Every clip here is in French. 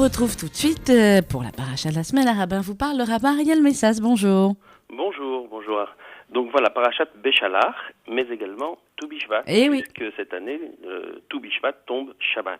retrouve tout de suite pour la paracha de la semaine. Le rabbin vous parle, le rabbin Ariel Messas. Bonjour. Bonjour. Donc voilà, parachat Béchalach, mais également Tou Bishvat, Eh oui. puisque cette année, Tou Bishvat tombe Shabbat.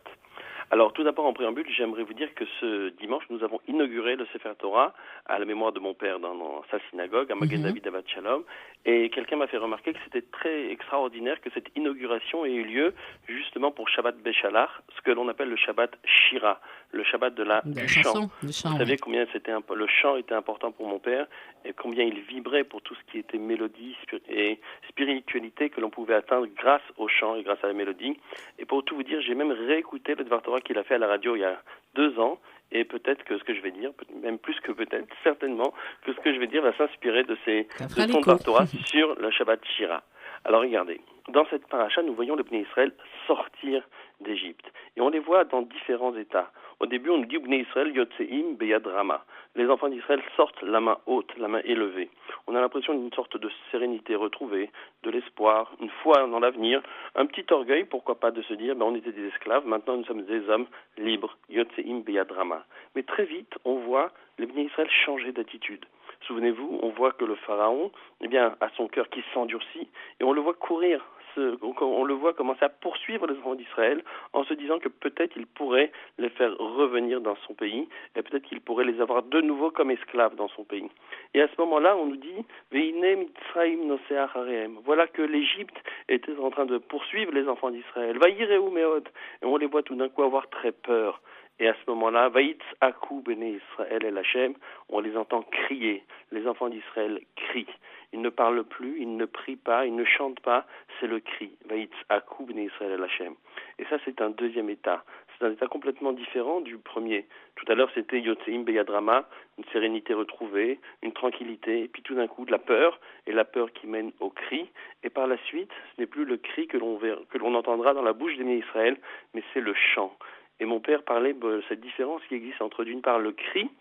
Alors tout d'abord en préambule, j'aimerais vous dire que ce dimanche, nous avons inauguré le Sefer Torah à la mémoire de mon père dans sa synagogue, à Magen David Avat Shalom, et quelqu'un m'a fait remarquer que c'était très extraordinaire que cette inauguration ait eu lieu justement pour Shabbat Béchalach, ce que l'on appelle le Shabbat Shira, le Shabbat du chant. Vous savez combien le chant était important pour mon père et combien il vibrait pour tout ce qui était mélodie et spiritualité que l'on pouvait atteindre grâce au chant et grâce à la mélodie. Et pour tout vous dire, j'ai même réécouté le Dvar Torah qu'il a fait à la radio il y a 2 ans, et peut-être que ce que je vais dire, même plus que peut-être, certainement, que ce que je vais dire va s'inspirer de son Dvar Torah sur le Shabbat Shira. Alors regardez, dans cette paracha, nous voyons le Bnei Israël sortir d'Égypte. Et on les voit dans différents états. Au début, on nous dit Bnei Israël Yotzeim Beyad Rama. Les enfants d'Israël sortent la main haute, la main élevée. On a l'impression d'une sorte de sérénité retrouvée, de l'espoir, une foi dans l'avenir, un petit orgueil, pourquoi pas, de se dire on était des esclaves, maintenant nous sommes des hommes libres. Yotzeim Beyad Rama. Mais très vite, on voit les Bnei Israël changer d'attitude. Souvenez-vous, on voit que le pharaon, a son cœur qui s'endurcit, et on le voit courir. On le voit commencer à poursuivre les enfants d'Israël en se disant que peut-être il pourrait les faire revenir dans son pays et peut-être qu'il pourrait les avoir de nouveau comme esclaves dans son pays. Et à ce moment-là, on nous dit Veine Mitzrayim Noseach Harehem. Voilà que l'Égypte était en train de poursuivre les enfants d'Israël. Vayireu Meod. Et on les voit tout d'un coup avoir très peur. Et à ce moment-là, Vaïtz Akou Bene Israël El Hashem, on les entend crier. Les enfants d'Israël crient. Ils ne parlent plus, ils ne prient pas, ils ne chantent pas, c'est le cri. Vaïtz Akou Bene Israël El Hashem. Et ça, c'est un deuxième état. C'est un état complètement différent du premier. Tout à l'heure, c'était Yotzeim Beyad Rama, une sérénité retrouvée, une tranquillité, et puis tout d'un coup, de la peur, et la peur qui mène au cri. Et par la suite, ce n'est plus le cri que l'on entendra dans la bouche des Israël, mais c'est le chant. Et mon père parlait de cette différence qui existe entre d'une part le cri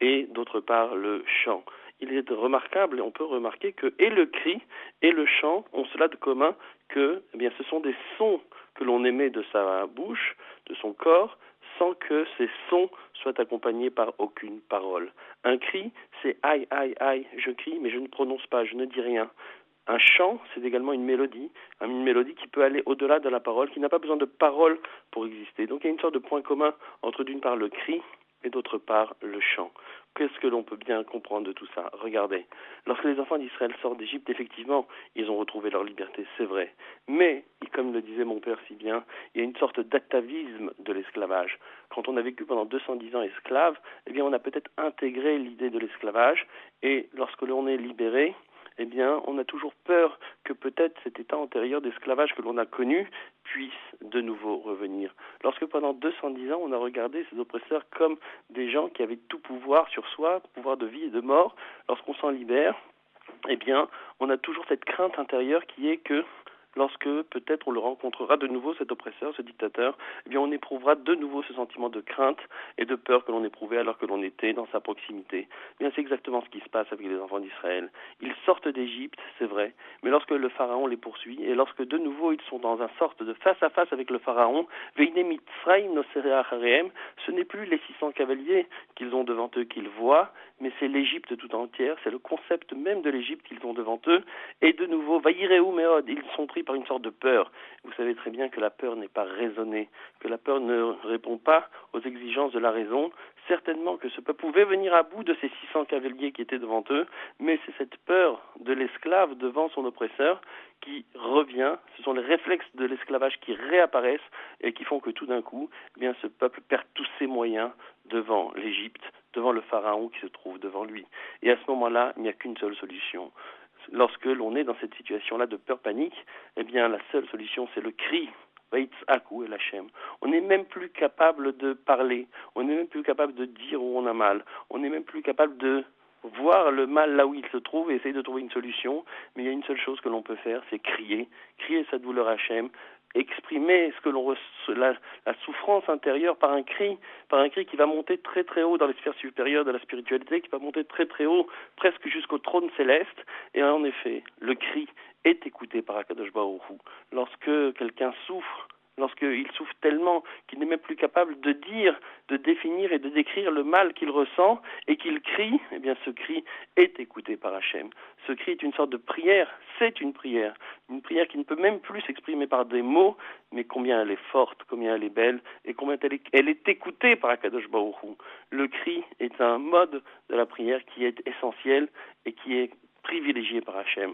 et d'autre part le chant. Il est remarquable et on peut remarquer que et le cri et le chant ont cela de commun que ce sont des sons que l'on émet de sa bouche, de son corps, sans que ces sons soient accompagnés par aucune parole. Un cri, c'est aïe, aïe, aïe, je crie mais je ne prononce pas, je ne dis rien. Un chant, c'est également une mélodie qui peut aller au-delà de la parole, qui n'a pas besoin de parole pour exister. Donc il y a une sorte de point commun entre d'une part le cri et d'autre part le chant. Qu'est-ce que l'on peut bien comprendre de tout ça ? Regardez, lorsque les enfants d'Israël sortent d'Égypte, effectivement, ils ont retrouvé leur liberté, c'est vrai. Mais, comme le disait mon père si bien, il y a une sorte d'atavisme de l'esclavage. Quand on a vécu pendant 210 ans esclave, on a peut-être intégré l'idée de l'esclavage, et lorsque l'on est libéré, on a toujours peur que peut-être cet état antérieur d'esclavage que l'on a connu puisse de nouveau revenir. Lorsque pendant 210 ans, on a regardé ces oppresseurs comme des gens qui avaient tout pouvoir sur soi, pouvoir de vie et de mort, lorsqu'on s'en libère, on a toujours cette crainte intérieure qui est que lorsque peut-être on le rencontrera de nouveau, cet oppresseur, ce dictateur, on éprouvera de nouveau ce sentiment de crainte et de peur que l'on éprouvait alors que l'on était dans sa proximité. C'est exactement ce qui se passe avec les enfants d'Israël. Ils sortent d'Égypte, c'est vrai, mais lorsque le pharaon les poursuit et lorsque de nouveau ils sont dans une sorte de face-à-face avec le pharaon, Veine Mitzrayim Noseach Harehem, ce n'est plus les 600 cavaliers qu'ils ont devant eux qu'ils voient, mais c'est l'Égypte tout entière, c'est le concept même de l'Égypte qu'ils ont devant eux, et de nouveau, Vayireu Meod, ils sont pris par une sorte de peur. Vous savez très bien que la peur n'est pas raisonnée, que la peur ne répond pas aux exigences de la raison. Certainement que ce peuple pouvait venir à bout de ces 600 cavaliers qui étaient devant eux, mais c'est cette peur de l'esclave devant son oppresseur qui revient. Ce sont les réflexes de l'esclavage qui réapparaissent et qui font que tout d'un coup, ce peuple perd tous ses moyens devant l'Égypte, devant le pharaon qui se trouve devant lui. Et à ce moment-là, il n'y a qu'une seule solution. Lorsque l'on est dans cette situation-là de peur panique, la seule solution, c'est le cri. Vaïtz Akou El Hashem. On n'est même plus capable de parler, on n'est même plus capable de dire où on a mal, on n'est même plus capable de voir le mal là où il se trouve et essayer de trouver une solution, mais il y a une seule chose que l'on peut faire, c'est crier sa douleur à Hashem, exprimer ce que l'on la souffrance intérieure par un cri qui va monter très très haut dans les sphères supérieures de la spiritualité, qui va monter très très haut, presque jusqu'au trône céleste. Et en effet, le cri est écouté par Akadosh Baruch Hu. Lorsque quelqu'un souffre lorsqu'il souffre tellement qu'il n'est même plus capable de dire, de définir et de décrire le mal qu'il ressent et qu'il crie, eh bien ce cri est écouté par Hachem. Ce cri est une sorte de prière, c'est une prière qui ne peut même plus s'exprimer par des mots, mais combien elle est forte, combien elle est belle et combien elle est écoutée par Akadosh Baruch Hu. Le cri est un mode de la prière qui est essentiel et qui est privilégié par Hachem.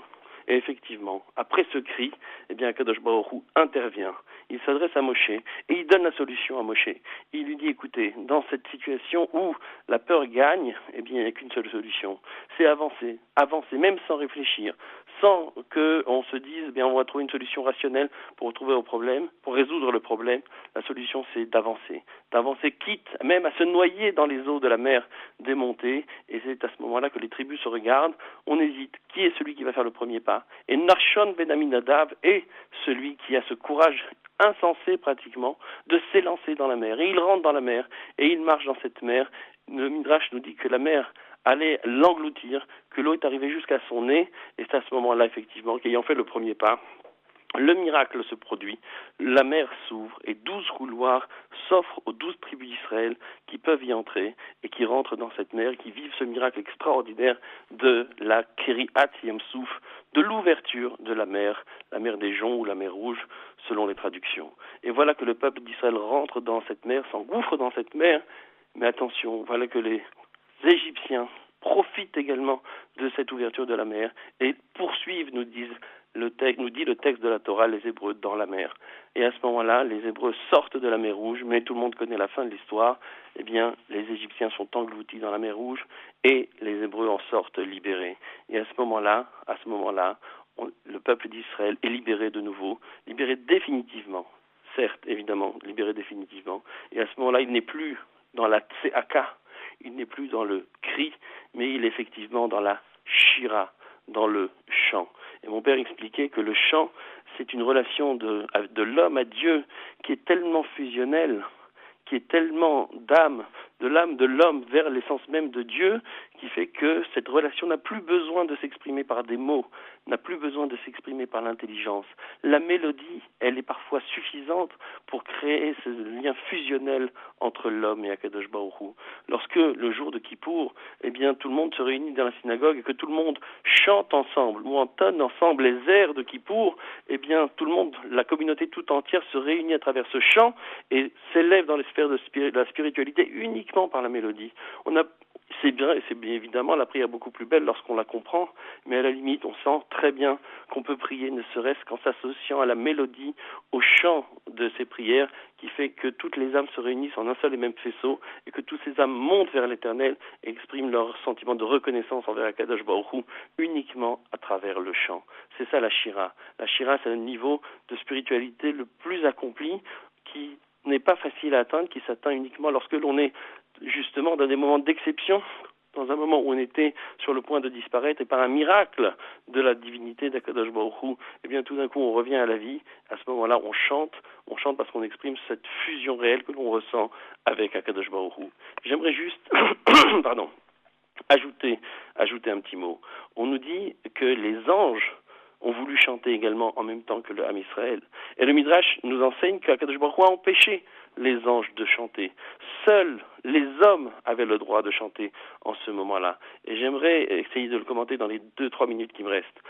Et effectivement, après ce cri, eh bien, Akadosh Baruch Hu intervient. Il s'adresse à Moshe et il donne la solution à Moshe. Il lui dit, écoutez, dans cette situation où la peur gagne, eh bien, il n'y a qu'une seule solution. C'est avancer, même sans réfléchir, sans qu'on se dise, eh bien, on va trouver une solution rationnelle pour résoudre le problème. La solution, c'est d'avancer, quitte même à se noyer dans les eaux de la mer démontée. Et c'est à ce moment-là que les tribus se regardent. On hésite. Qui est celui qui va faire le premier pas? Et Nachshon ben Aminadav est celui qui a ce courage insensé pratiquement de s'élancer dans la mer. Et il rentre dans la mer et il marche dans cette mer. Le Midrash nous dit que la mer allait l'engloutir, que l'eau est arrivée jusqu'à son nez, et c'est à ce moment-là effectivement qu'ayant fait le premier pas, le miracle se produit, la mer s'ouvre et 12 couloirs s'offrent aux 12 tribus d'Israël qui peuvent y entrer et qui rentrent dans cette mer, qui vivent ce miracle extraordinaire de la Keriat Yamsouf, de l'ouverture de la mer des joncs ou la mer rouge selon les traductions. Et voilà que le peuple d'Israël rentre dans cette mer, s'engouffre dans cette mer, mais attention, voilà que les Égyptiens profitent également de cette ouverture de la mer et poursuivent, nous dit le texte de la Torah, les Hébreux dans la mer. Et à ce moment-là, les Hébreux sortent de la mer Rouge, mais tout le monde connaît la fin de l'histoire. Eh bien, les Égyptiens sont engloutis dans la mer Rouge et les Hébreux en sortent libérés. Et à ce moment-là, le peuple d'Israël est libéré de nouveau, libéré définitivement. Certes, évidemment, libéré définitivement. Et à ce moment-là, il n'est plus dans la tseaka, il n'est plus dans le cri, mais il est effectivement dans la shira, dans le chant. Et mon père expliquait que le chant, c'est une relation de l'homme à Dieu qui est tellement fusionnelle, qui est tellement de l'âme de l'homme vers l'essence même de Dieu, qui fait que cette relation n'a plus besoin de s'exprimer par des mots, n'a plus besoin de s'exprimer par l'intelligence. La mélodie, elle est parfois suffisante pour créer ce lien fusionnel entre l'homme et Akadosh Baruch Hu. Lorsque, le jour de Kippour, eh bien, tout le monde se réunit dans la synagogue et que tout le monde chante ensemble, ou entonne ensemble les airs de Kippour, eh bien, tout le monde, la communauté tout entière se réunit à travers ce chant et s'élève dans les sphères de la spiritualité uniquement par la mélodie. C'est bien évidemment la prière beaucoup plus belle lorsqu'on la comprend, mais à la limite on sent très bien qu'on peut prier ne serait-ce qu'en s'associant à la mélodie, au chant de ces prières qui fait que toutes les âmes se réunissent en un seul et même faisceau et que toutes ces âmes montent vers l'Éternel et expriment leur sentiment de reconnaissance envers Akadosh Baruch Hu uniquement à travers le chant. C'est ça la Shira. La Shira, c'est un niveau de spiritualité le plus accompli qui n'est pas facile à atteindre, qui s'atteint uniquement lorsque l'on est justement dans des moments d'exception, dans un moment où on était sur le point de disparaître, et par un miracle de la divinité d'Akadosh Baruch Hu, eh bien tout d'un coup on revient à la vie. À ce moment-là on chante parce qu'on exprime cette fusion réelle que l'on ressent avec Akadosh Baruch Hu. J'aimerais juste ajouter un petit mot. On nous dit que les anges ont voulu chanter également en même temps que le Ham Israël. Et le Midrash nous enseigne qu'Akadosh Baruch Hu a empêché les anges de chanter. Seuls les hommes avaient le droit de chanter en ce moment-là. Et j'aimerais essayer de le commenter dans les 2-3 minutes qui me restent.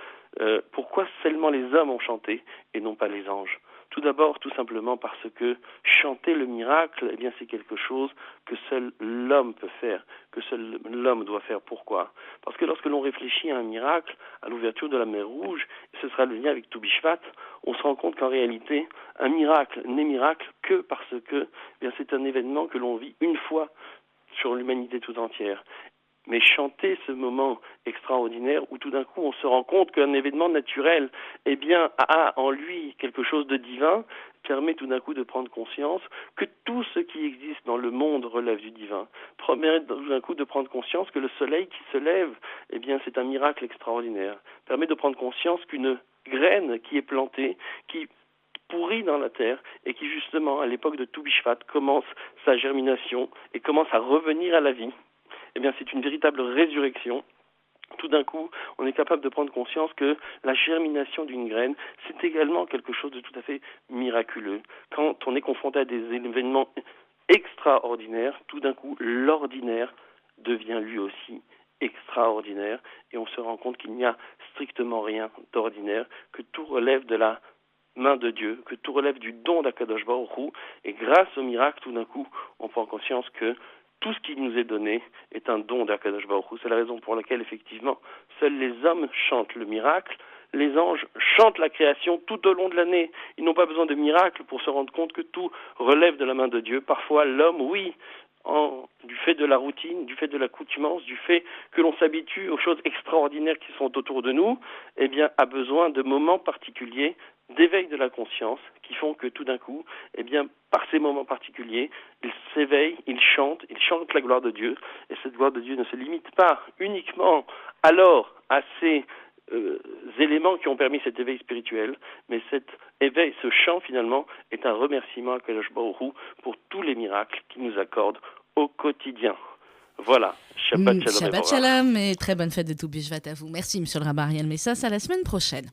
Pourquoi seulement les hommes ont chanté et non pas les anges ? Tout d'abord, tout simplement parce que chanter le miracle, eh bien, c'est quelque chose que seul l'homme peut faire, que seul l'homme doit faire. Pourquoi ? Parce que lorsque l'on réfléchit à un miracle, à l'ouverture de la mer Rouge, ce sera le lien avec Tou Bishvat, on se rend compte qu'en réalité, un miracle n'est miracle que parce que, eh bien, c'est un événement que l'on vit une fois sur l'humanité tout entière. Mais chanter ce moment extraordinaire où tout d'un coup on se rend compte qu'un événement naturel, eh bien, a en lui quelque chose de divin, permet tout d'un coup de prendre conscience que tout ce qui existe dans le monde relève du divin. Permet tout d'un coup de prendre conscience que le soleil qui se lève, eh bien, c'est un miracle extraordinaire. Permet de prendre conscience qu'une graine qui est plantée, qui pourrit dans la terre et qui justement, à l'époque de Tou Bishvat, commence sa germination et commence à revenir à la vie. Eh bien, c'est une véritable résurrection tout d'un coup, on est capable de prendre conscience que la germination d'une graine, c'est également quelque chose de tout à fait miraculeux. Quand on est confronté à des événements extraordinaires, tout d'un coup, l'ordinaire devient lui aussi extraordinaire et on se rend compte qu'il n'y a strictement rien d'ordinaire, que tout relève de la main de Dieu, que tout relève du don d'Akadosh Baruch Hu, et grâce au miracle, tout d'un coup, on prend conscience que tout ce qui nous est donné est un don d'Akadosh Baruch Hu. C'est la raison pour laquelle, effectivement, seuls les hommes chantent le miracle, les anges chantent la création tout au long de l'année. Ils n'ont pas besoin de miracle pour se rendre compte que tout relève de la main de Dieu. Parfois, l'homme, oui, du fait de la routine, du fait de l'accoutumance, du fait que l'on s'habitue aux choses extraordinaires qui sont autour de nous, eh bien, a besoin de moments particuliers d'éveil de la conscience qui font que tout d'un coup, eh bien, par ces moments particuliers, il s'éveille, il chante la gloire de Dieu. Et cette gloire de Dieu ne se limite pas uniquement alors à ces éléments qui ont permis cet éveil spirituel, mais cet éveil, ce chant finalement, est un remerciement à Kadosh Baruch Hu pour tous les miracles qu'il nous accorde au quotidien. Voilà, Shabbat Shalom et Shabbat Shalom et très bonne fête de Toubishvat à vous. Merci, monsieur le rabbin Ariel Messas. À la semaine prochaine.